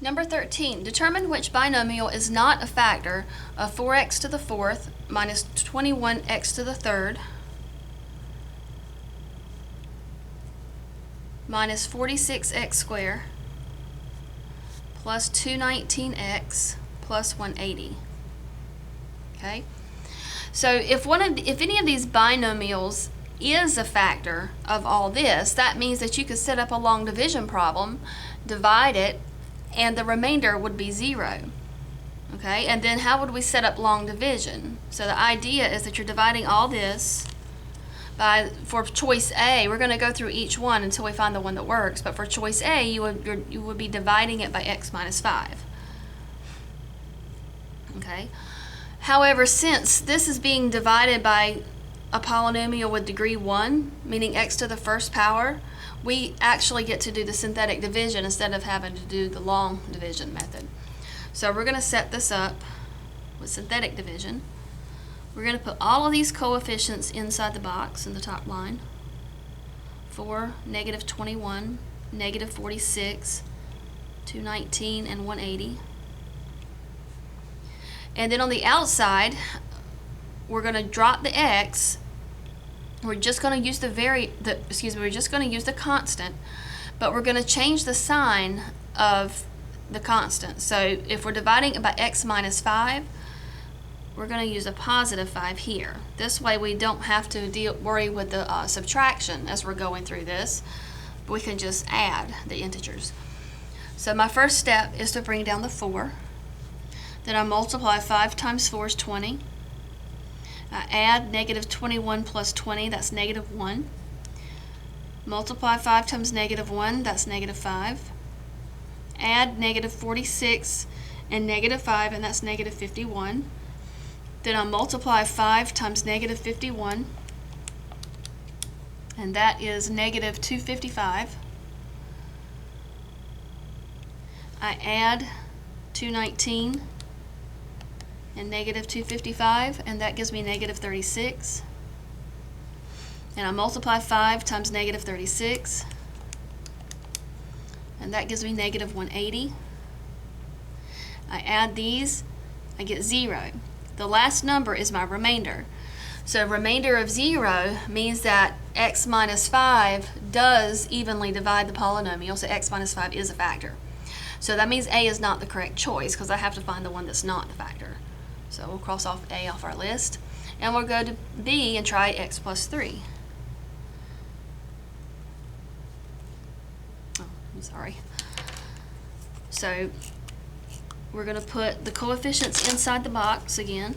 Number 13, determine which binomial is not a factor of 4x to the fourth minus 21x to the third minus 46x squared plus 219x plus 180. Okay? So if any of these binomials is a factor of all this, that means that you could set up a long division problem, divide it, and the remainder would be 0. Okay, and then how would we set up long division? So the idea is that you're dividing all this by, for choice A, we're going to go through each one until we find the one that works, but for choice A, you would be dividing it by x minus 5. Okay, however, since this is being divided by a polynomial with degree 1, meaning x to the first power, we actually get to do the synthetic division instead of having to do the long division method. So we're going to set this up with synthetic division. We're going to put all of these coefficients inside the box in the top line. 4, negative 21, negative 46, 219, and 180. And then on the outside, we're going to drop the x. We're just going to use we're just going to use the constant, but we're going to change the sign of the constant. So if we're dividing it by x minus 5, we're going to use a positive 5 here. This way we don't have to worry with the subtraction as we're going through this. We can just add the integers. So my first step is to bring down the 4. Then I multiply 5 times 4 is 20. I add negative 21 plus 20, that's negative 1. Multiply 5 times negative 1, that's negative 5. Add negative 46 and negative 5, and that's negative 51. Then I multiply 5 times negative 51, and that is negative 255. I add 219 and negative 255, and that gives me negative 36. And I multiply 5 times negative 36, and that gives me negative 180. I add these, I get 0. The last number is my remainder. So remainder of 0 means that x minus 5 does evenly divide the polynomial, so x minus 5 is a factor. So that means A is not the correct choice because I have to find the one that's not the factor. So we'll cross off A off our list, and we'll go to B and try x plus 3. Oh, I'm sorry. So we're going to put the coefficients inside the box again.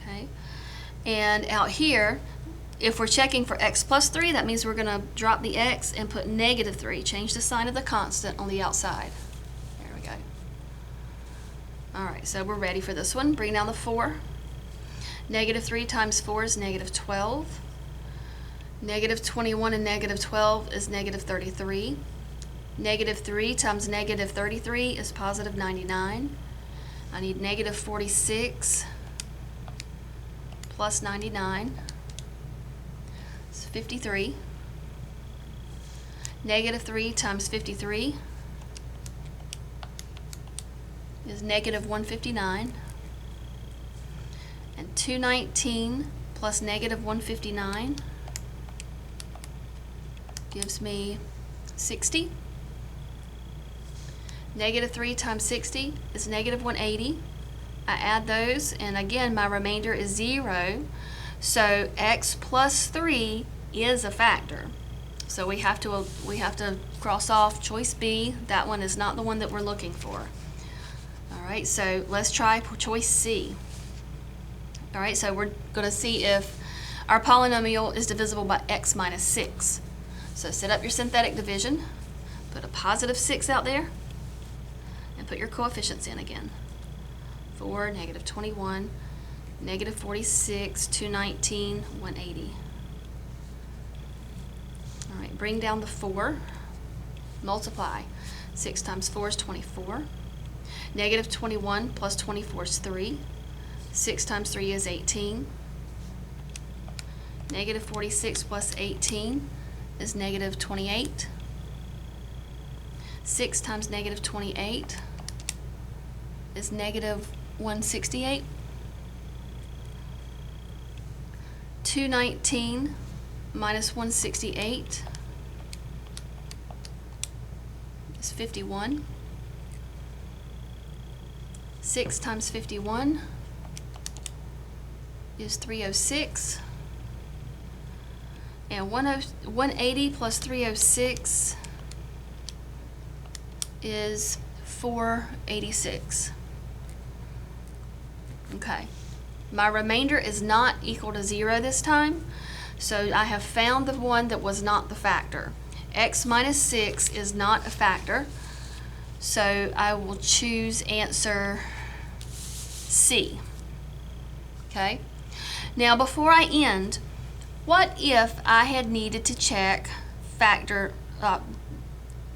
Okay. And out here, if we're checking for x plus 3, that means we're going to drop the x and put negative 3. Change the sign of the constant on the outside. There we go. All right, so we're ready for this one. Bring down the 4. Negative 3 times 4 is negative 12. Negative 21 and negative 12 is negative 33. Negative 3 times negative 33 is positive 99. I need negative 46 plus 99. It's 53. Negative 3 times 53 is negative 159. And 219 plus negative 159 gives me 60. Negative 3 times 60 is negative 180. I add those, and again my remainder is 0. So x plus 3 is a factor. So we have to cross off choice B. That one is not the one that we're looking for. All right, so let's try choice C. All right, so we're going to see if our polynomial is divisible by x minus 6. So set up your synthetic division, put a positive 6 out there, and put your coefficients in again. 4, negative 21, negative 46, 219, 180. All right, bring down the 4, multiply. 6 times 4 is 24. Negative 21 plus 24 is 3. 6 times 3 is 18. Negative 46 plus 18 is negative 28. 6 times negative 28 is negative 168. 219 minus 168 is 51. 6 times 51 is 306. And 180 plus 306 is 486. Okay. My remainder is not equal to 0 this time, so I have found the one that was not the factor. X minus 6 is not a factor, so I will choose answer C. Okay? Now before I end, what if I had needed to check factor,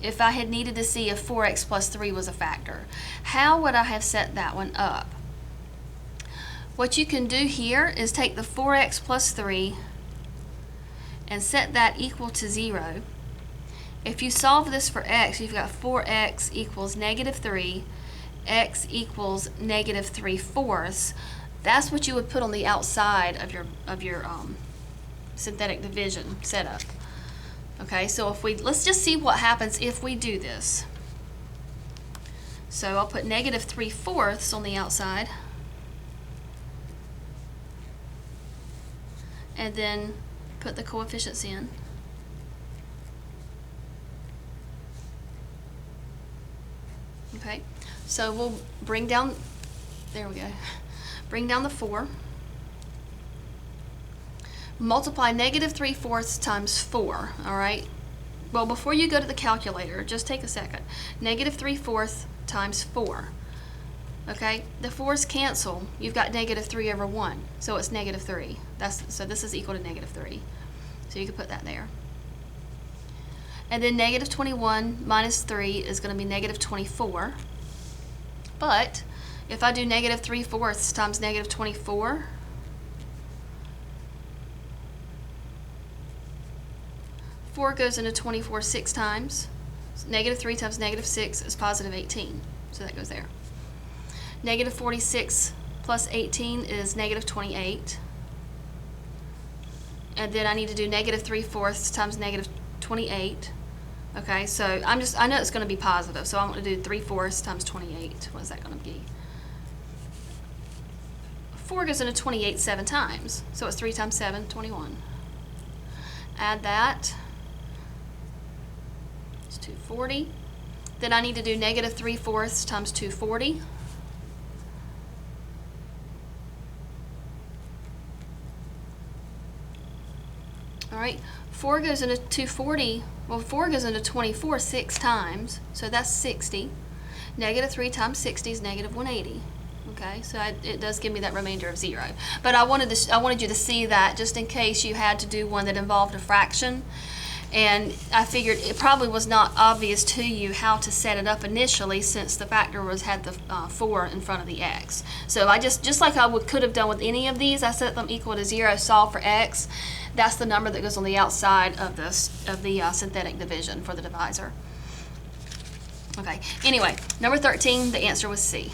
if I had needed to see if 4x plus 3 was a factor? How would I have set that one up? What you can do here is take the 4x plus 3 and set that equal to 0. If you solve this for x, you've got 4x equals negative 3, x equals negative 3/4. That's what you would put on the outside of your synthetic division setup. Okay, so let's just see what happens if we do this. So I'll put negative 3/4 on the outside, and then put the coefficients in. Okay, so we'll bring down, there we go, bring down the 4. Multiply negative 3/4 times 4, all right? Well, before you go to the calculator, just take a second. Negative 3/4 times 4, okay? The 4's cancel. You've got negative 3 over 1, so it's negative 3. So this is equal to negative 3. So you can put that there. And then negative 21 minus 3 is going to be negative 24. But if I do negative 3/4 times negative 24, four goes into 24 6 times. So negative 3 times negative 6 is positive 18. So that goes there. Negative 46 plus 18 is negative 28. And then I need to do negative 3/4 times negative 28. Okay, so I know it's going to be positive, so I'm going to do 3/4 times 28. What is that going to be? 4 goes into 28 7 times, so it's 3 times 7, 21. Add that. It's 240. Then I need to do negative 3/4 times 240. All right, 4 goes into 240. Well, 4 goes into 24 6 times, so that's 60. Negative 3 times 60 is negative 180. Okay, so it does give me that remainder of 0. But I wanted you to see that just in case you had to do one that involved a fraction. And I figured it probably was not obvious to you how to set it up initially, since the factor had the 4 in front of the x. So I just like I could have done with any of these, I set them equal to 0, solve for x. That's the number that goes on the outside of the synthetic division for the divisor. Okay, anyway, number 13, the answer was C.